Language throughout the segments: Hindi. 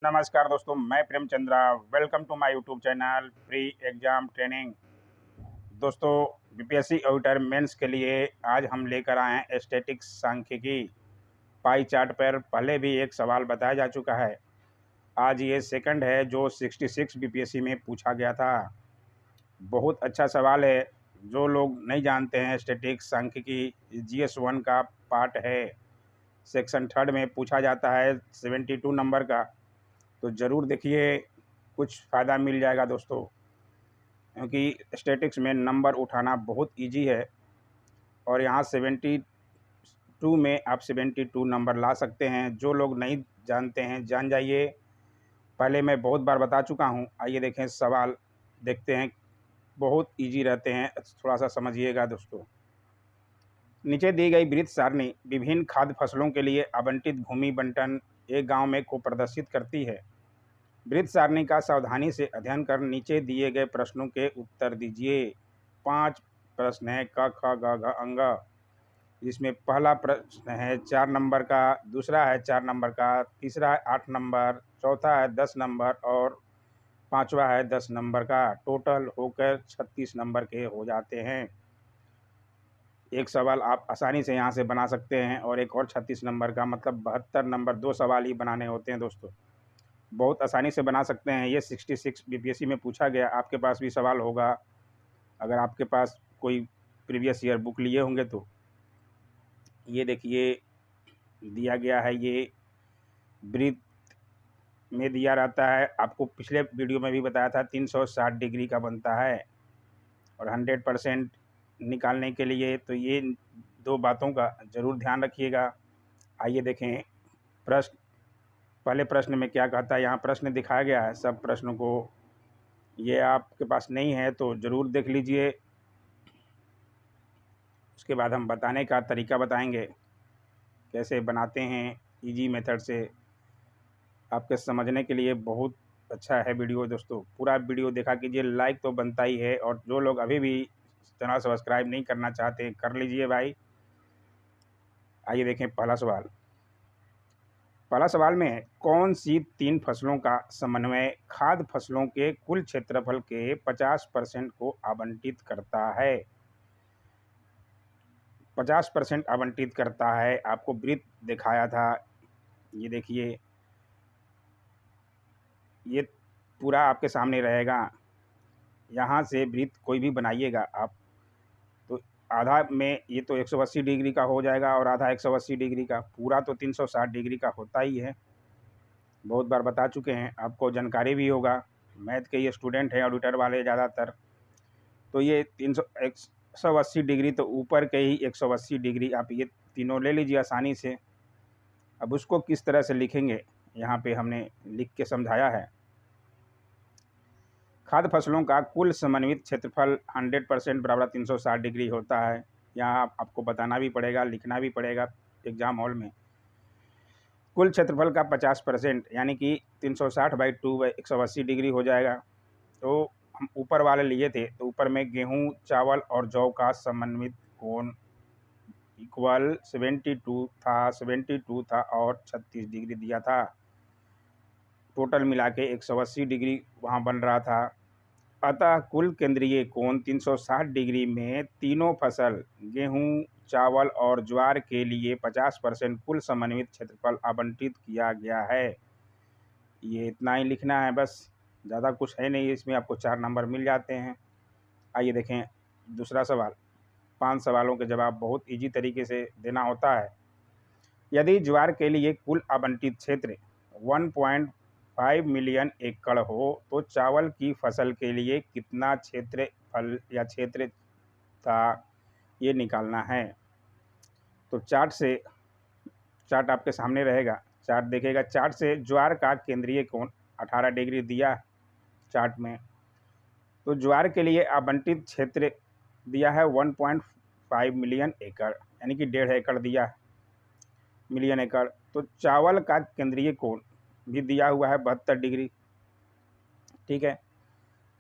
नमस्कार दोस्तों, मैं Premchandra. Welcome to my YouTube channel pre exam training. दोस्तों, बीपीएससी ऑडिटर मेंस के लिए आज हम लेकर आए हैं स्टैटिक्स सांख्यिकी पाई चार्ट पर। पहले भी एक सवाल बताया जा चुका है। आज ये सेकंड है जो 66 बीपीएससी में पूछा गया था। बहुत अच्छा सवाल है। जो लोग नहीं जानते हैं, स्टैटिक्स सांख्यिकी GS1 का पार्ट है। सेक्शन थर्ड में पूछा जाता है 72 नंबर का। तो ज़रूर देखिए, कुछ फ़ायदा मिल जाएगा दोस्तों, क्योंकि स्टैटिक्स में नंबर उठाना बहुत इजी है। और यहाँ 72 में आप 72 नंबर ला सकते हैं। जो लोग नहीं जानते हैं, जान जाइए। पहले मैं बहुत बार बता चुका हूँ। आइए देखें, सवाल देखते हैं। बहुत इजी रहते हैं, थोड़ा सा समझिएगा दोस्तों। नीचे दी गई वृत्त सारणी विभिन्न खाद्य फसलों के लिए आवंटित भूमि बंटन एक गांव में को प्रदर्शित करती है। वृत्त सारणी का सावधानी से अध्ययन कर नीचे दिए गए प्रश्नों के उत्तर दीजिए। 5 प्रश्न है, क ख ग घ अंग। इसमें पहला प्रश्न है 4 नंबर का, दूसरा है 4 नंबर का, तीसरा है 8 नंबर, चौथा है 10 नंबर और पांचवा है 10 नंबर का। टोटल होकर 36 नंबर के हो जाते हैं। एक सवाल आप आसानी से यहाँ से बना सकते हैं और एक और 36 नंबर का, मतलब 72 नंबर। 2 सवाल ही बनाने होते हैं दोस्तों। बहुत आसानी से बना सकते हैं। ये 66 बीपीएससी में पूछा गया। आपके पास भी सवाल होगा, अगर आपके पास कोई प्रीवियस ईयर बुक लिए होंगे तो। ये देखिए, दिया गया है। ये वृत्त में दिया रहता है। आपको पिछले वीडियो में भी बताया था 360 डिग्री का बनता है। और 100% निकालने के लिए तो ये 2 बातों का ज़रूर ध्यान रखिएगा। आइए देखें प्रश्न। पहले प्रश्न में क्या कहता है, यहाँ प्रश्न दिखाया गया है सब प्रश्नों को। ये आपके पास नहीं है तो ज़रूर देख लीजिए। उसके बाद हम बताने का तरीका बताएंगे, कैसे बनाते हैं इजी मेथड से। आपके समझने के लिए बहुत अच्छा है वीडियो दोस्तों। पूरा वीडियो देखा कीजिए। लाइक तो बनता ही है, और जो लोग अभी भी चैनल सब्सक्राइब नहीं करना चाहते, कर लीजिए भाई। आइए देखें पहला सवाल। पहला सवाल में कौन सी 3 फसलों का समन्वय खाद्य फसलों के कुल क्षेत्रफल के 50% को आवंटित करता है। 50% आवंटित करता है। आपको वृत्त दिखाया था। ये देखिए, ये पूरा आपके सामने रहेगा। यहाँ से वृत्त कोई भी बनाइएगा आप, तो आधा में ये तो 180 डिग्री का हो जाएगा और आधा 180 डिग्री का। पूरा तो 360 डिग्री का होता ही है। बहुत बार बता चुके हैं, आपको जानकारी भी होगा। मैथ के ये स्टूडेंट हैं ऑडिटर वाले ज़्यादातर। तो ये 180 डिग्री तो ऊपर के ही 180 डिग्री। आप ये तीनों ले लीजिए आसानी से। अब उसको किस तरह से लिखेंगे, यहाँ पे हमने लिख के समझाया है। खाद्य फसलों का कुल समन्वित क्षेत्रफल 100% बराबर 360 डिग्री होता है। यहाँ आपको बताना भी पड़ेगा, लिखना भी पड़ेगा एग्जाम हॉल में। कुल क्षेत्रफल का 50% यानी कि 360/2 180 डिग्री हो जाएगा। तो हम ऊपर वाले लिए थे, तो ऊपर में गेहूं, चावल और जौ का समन्वित कोण इक्वल 72 था और 36 डिग्री दिया था। टोटल मिला के 180 डिग्री वहाँ बन रहा था। अतः कुल केंद्रीय कोण 360 डिग्री में तीनों फसल गेहूं, चावल और ज्वार के लिए 50% कुल समन्वित क्षेत्रफल आवंटित किया गया है। ये इतना ही लिखना है बस, ज़्यादा कुछ है नहीं। इसमें आपको 4 नंबर मिल जाते हैं। आइए देखें दूसरा सवाल। 5 सवालों के जवाब बहुत इजी तरीके से देना होता है। यदि ज्वार के लिए कुल आवंटित क्षेत्र 1.5 मिलियन एकड़ हो तो चावल की फसल के लिए कितना क्षेत्रफल या क्षेत्र था, ये निकालना है। तो चार्ट आपके सामने रहेगा। चार्ट देखिएगा। चार्ट से ज्वार का केंद्रीय कोण 18 डिग्री दिया चार्ट में। तो ज्वार के लिए आवंटित क्षेत्र दिया है 1.5 मिलियन एकड़, यानी कि 1.5 एकड़ दिया, मिलियन एकड़। तो चावल का केंद्रीय कोण भी दिया हुआ है 72 डिग्री। ठीक है।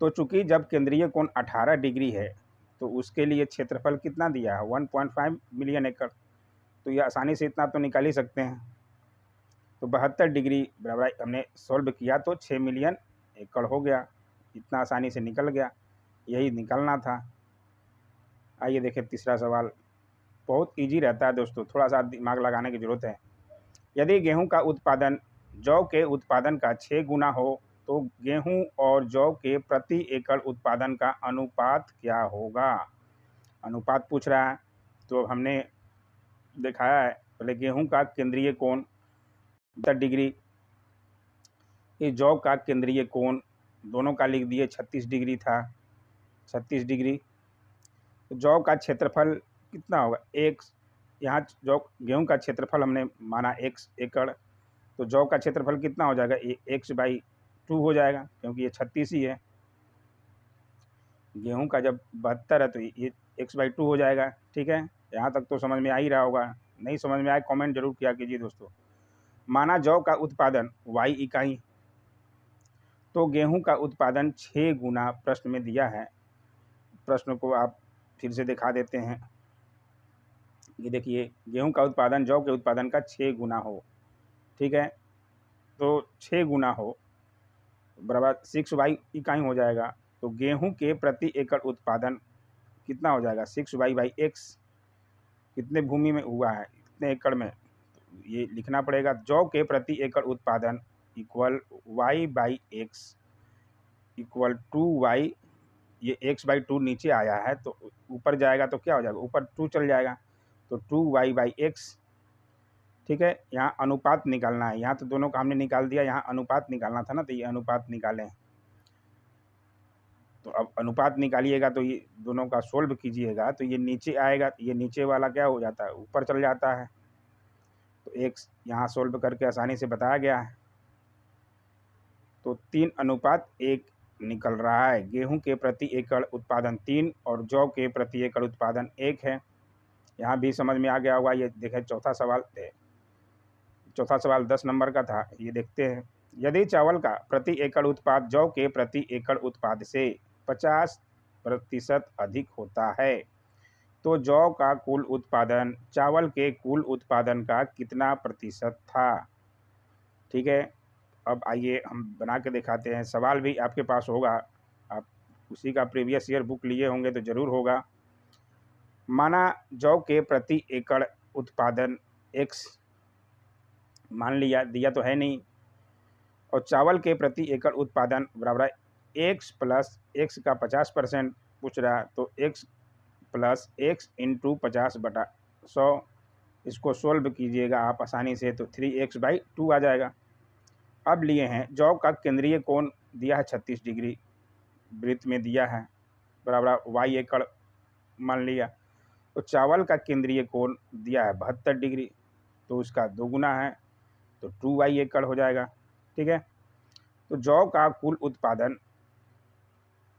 तो चूंकि जब केंद्रीय कोण 18 डिग्री है तो उसके लिए क्षेत्रफल कितना दिया है, 1.5 मिलियन एकड़। तो ये आसानी से इतना तो निकाल ही सकते हैं। तो 72 डिग्री बराबर हमने सॉल्व किया तो 6 मिलियन एकड़ हो गया। इतना आसानी से निकल गया, यही निकलना था। आइए देखें तीसरा सवाल, बहुत इजी रहता है दोस्तों, थोड़ा सा दिमाग लगाने की ज़रूरत है। यदि गेहूं का उत्पादन जौ के उत्पादन का 6 गुना हो तो गेहूं और जौ के प्रति एकड़ उत्पादन का अनुपात क्या होगा? अनुपात पूछ रहा है, तो हमने दिखाया है। पहले गेहूं का केंद्रीय कोण 10 डिग्री, ये जौ का केंद्रीय कोण दोनों का लिख दिए 36 डिग्री था, 36 डिग्री। तो जौ का क्षेत्रफल कितना होगा? एक, यहाँ जौ गेहूं का क्षेत्रफल हमने माना 1 एकड़, तो जौ का क्षेत्रफल कितना हो जाएगा? ये x/2 हो जाएगा, क्योंकि ये 36 ही है। गेहूं का जब 72 है तो ये x/2 हो जाएगा। ठीक है, यहाँ तक तो समझ में आ ही रहा होगा। नहीं समझ में आए कमेंट जरूर किया कीजिए दोस्तों। माना जौ का उत्पादन y इकाई, तो गेहूं का उत्पादन 6 गुना प्रश्न में दिया है। प्रश्न को आप फिर से दिखा देते हैं। ये देखिए, गेहूं का उत्पादन जौ के उत्पादन का 6 गुना हो। ठीक है, तो 6 गुना हो बराबर 6y इकाई हो जाएगा। तो गेहूं के प्रति एकड़ उत्पादन कितना हो जाएगा? 6y/x। कितने भूमि में हुआ है, कितने एकड़ में, तो ये लिखना पड़ेगा। जौ के प्रति एकड़ उत्पादन इक्वल y/x इक्वल 2y, ये x/2 नीचे आया है तो ऊपर जाएगा तो क्या हो जाएगा? ऊपर 2 चल जाएगा, तो 2y/x। ठीक है, यहाँ अनुपात निकालना है। यहाँ तो दोनों का हमने निकाल दिया, यहाँ अनुपात निकालना था ना, तो ये अनुपात निकालें। तो अब अनुपात निकालिएगा तो ये दोनों का सोल्व कीजिएगा तो ये नीचे आएगा, ये नीचे वाला क्या हो जाता है? ऊपर चल जाता है। तो x यहाँ सोल्व करके आसानी से बताया गया है। तो 3:1 निकल रहा है। गेहूं के प्रति एकड़ उत्पादन 3 और जौ के प्रति एकड़ उत्पादन 1 है। यहाँ भी समझ में आ गया होगा। ये देखें चौथा सवाल 10 नंबर का था, ये देखते हैं। यदि चावल का प्रति एकड़ उत्पाद जौ के प्रति एकड़ उत्पाद से 50% अधिक होता है तो जौ का कुल उत्पादन चावल के कुल उत्पादन का कितना प्रतिशत था? ठीक है, अब आइए हम बना के दिखाते हैं। सवाल भी आपके पास होगा, आप उसी का प्रीवियस ईयर बुक लिए होंगे तो ज़रूर होगा। माना जौ के प्रति एकड़ उत्पादन x मान लिया, दिया तो है नहीं, और चावल के प्रति एकड़ उत्पादन बराबर x प्लस x का 50% पूछ रहा है, तो x प्लस x इंटू 50/100। इसको सोल्व कीजिएगा आप आसानी से, तो 3x/2 आ जाएगा। अब लिए हैं जौ का केंद्रीय कोण दिया है 36 डिग्री, वृत्त में दिया है बराबर y एकड़ मान लिया। तो चावल का केंद्रीय कोण दिया है 72 डिग्री, तो उसका 2 गुना है, तो 2y एकड़ हो जाएगा। ठीक है, तो जौ का कुल उत्पादन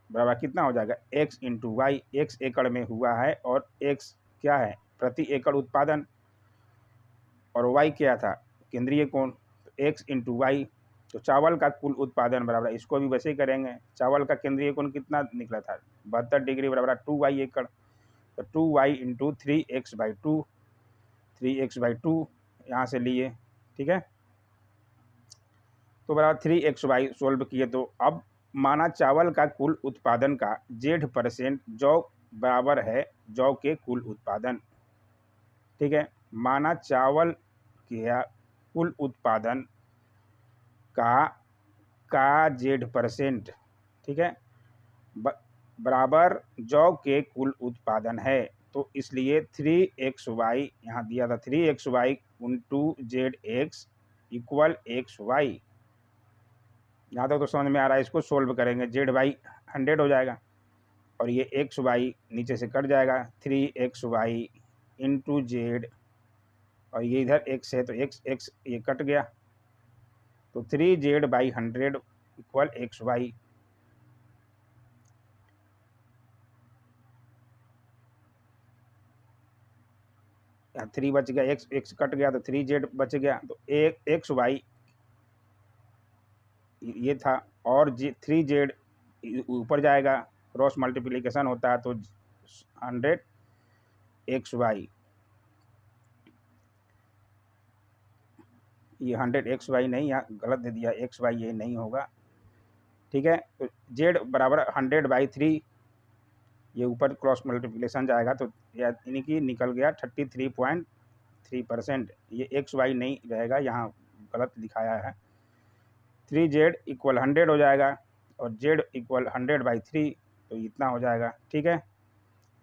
बराबर कितना हो जाएगा? x into Y. x एकड़ में हुआ है और x क्या है? प्रति एकड़ उत्पादन, और y क्या था? केंद्रीय कोण। तो x इंटू वाई, तो चावल का कुल उत्पादन बराबर, इसको भी वैसे ही करेंगे। चावल का केंद्रीय कोण कितना निकला था? 72 डिग्री बराबर 2y एकड़, तो 2y इंटू 3x/2, 3x/2 यहाँ से लिए। ठीक है, तो बराबर 3xy सोल्व किए। तो अब माना चावल का कुल उत्पादन का z% जौ बराबर है जौ के कुल उत्पादन। ठीक है, माना चावल के कुल उत्पादन का z%, ठीक है, बराबर जौ के कुल उत्पादन है। तो इसलिए 3xy यहाँ दिया था, 3xy into zx equal xy। यहाँ तक तो समझ में आ रहा है। इसको सोल्व करेंगे, z/100 हो जाएगा और ये xy नीचे से कट जाएगा, 3xy इंटू z, और ये इधर x है तो x ये कट गया, तो 3z/100 इक्वल xy। यहाँ 3 बच गया, x कट गया तो 3z बच गया, तो xy ये था, और 3z ऊपर जाएगा, क्रॉस मल्टीप्लिकेशन होता है, तो 100xy। ये 100 XY नहीं, यहाँ गलत दे दिया, XY ये नहीं होगा, ठीक है। तो Z बराबर 100/3, ये ऊपर क्रॉस मल्टीप्लिकेशन जाएगा तो यानी कि निकल गया 33.3%। ये XY नहीं रहेगा, यहाँ गलत दिखाया है। 3Z = 100 हो जाएगा और Z = 100/3, तो इतना हो जाएगा, ठीक है।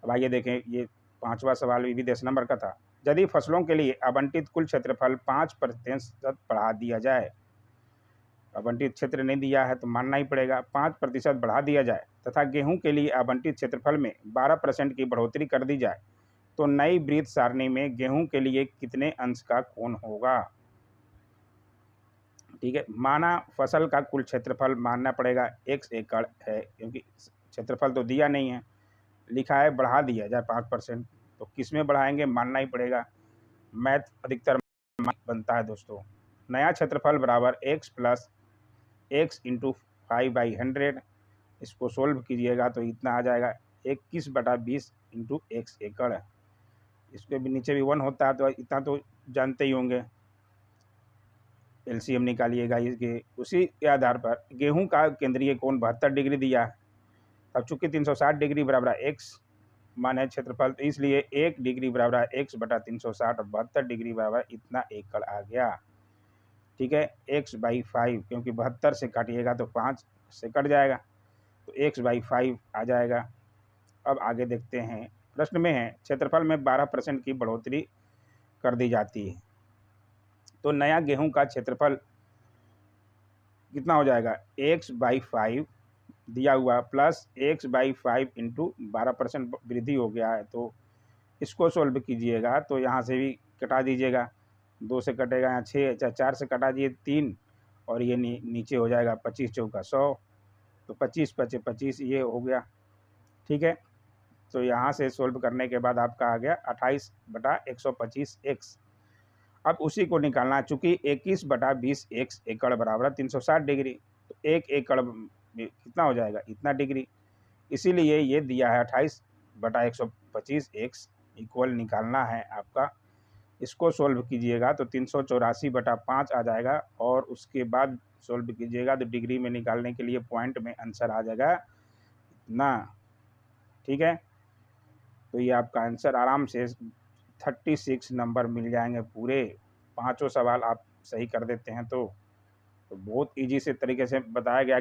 अब आइए देखें, ये 5वां सवाल भी 10 नंबर का था। यदि फसलों के लिए आवंटित कुल क्षेत्रफल 5% बढ़ा दिया जाए, आवंटित क्षेत्र नहीं दिया है तो मानना ही पड़ेगा, 5% बढ़ा दिया जाए तथा गेहूं के लिए आवंटित क्षेत्रफल में 12% की बढ़ोतरी कर दी जाए, तो नई वृत्त सारणी में गेहूं के लिए कितने अंश का कोण होगा? ठीक है, माना फसल का कुल क्षेत्रफल मानना पड़ेगा 1 एकड़ है, क्योंकि क्षेत्रफल तो दिया नहीं है, लिखा है बढ़ा दिया जाए 5%, तो किस में बढ़ाएंगे मानना ही पड़ेगा। मैथ अधिकतर बनता है दोस्तों। नया क्षेत्रफल बराबर x + x × 5/100, इसको सोल्व कीजिएगा तो इतना आ जाएगा 21/20 × x एकड़। इसके भी नीचे भी 1 होता है तो इतना तो जानते ही होंगे। LCM निकालिएगा इसके। उसी के आधार पर गेहूं का केंद्रीय कोण 72 डिग्री दिया है। अब चूंकि 360 डिग्री बराबर x मान है क्षेत्रफल, तो इसलिए 1 डिग्री बराबर x/360 और 72 डिग्री बराबर इतना एकड़ आ गया, ठीक है। x/5, क्योंकि 72 से काटिएगा तो 5 से कट जाएगा, तो x/5 आ जाएगा। अब आगे देखते हैं, प्रश्न में है क्षेत्रफल में 12% की बढ़ोतरी कर दी जाती है, तो नया गेहूं का क्षेत्रफल कितना हो जाएगा? x/5 दिया हुआ प्लस x/5 × 12% वृद्धि हो गया है, तो इसको सोल्व कीजिएगा तो यहाँ से भी कटा दीजिएगा, 2 से कटेगा, यहाँ 6, 4 से कटा दिए 3, और ये नीचे हो जाएगा 25 चौका 100, तो 25 × 25 ये हो गया, ठीक है। तो यहाँ से सोल्व करने के बाद आपका आ गया 28/125x। अब उसी को निकालना, चूँकि 21/20 x एकड़ बराबर 360 डिग्री, तो 1 एकड़ कितना हो जाएगा? इतना डिग्री। इसीलिए ये दिया है 28/125x इक्वल निकालना है आपका। इसको सोल्व कीजिएगा तो 384/5 आ जाएगा, और उसके बाद सोल्व कीजिएगा तो डिग्री में निकालने के लिए पॉइंट में आंसर आ जाएगा ना, ठीक है। तो ये आपका आंसर आराम से 36 नंबर मिल जाएंगे पूरे। 5 सवाल आप सही कर देते हैं तो बहुत ईजी से तरीके से बताया गया।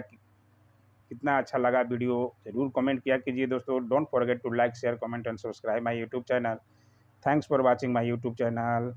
कितना अच्छा लगा वीडियो ज़रूर कमेंट किया कीजिए दोस्तों। Don't forget to like, share, comment and subscribe my YouTube channel. Thanks for watching my YouTube channel.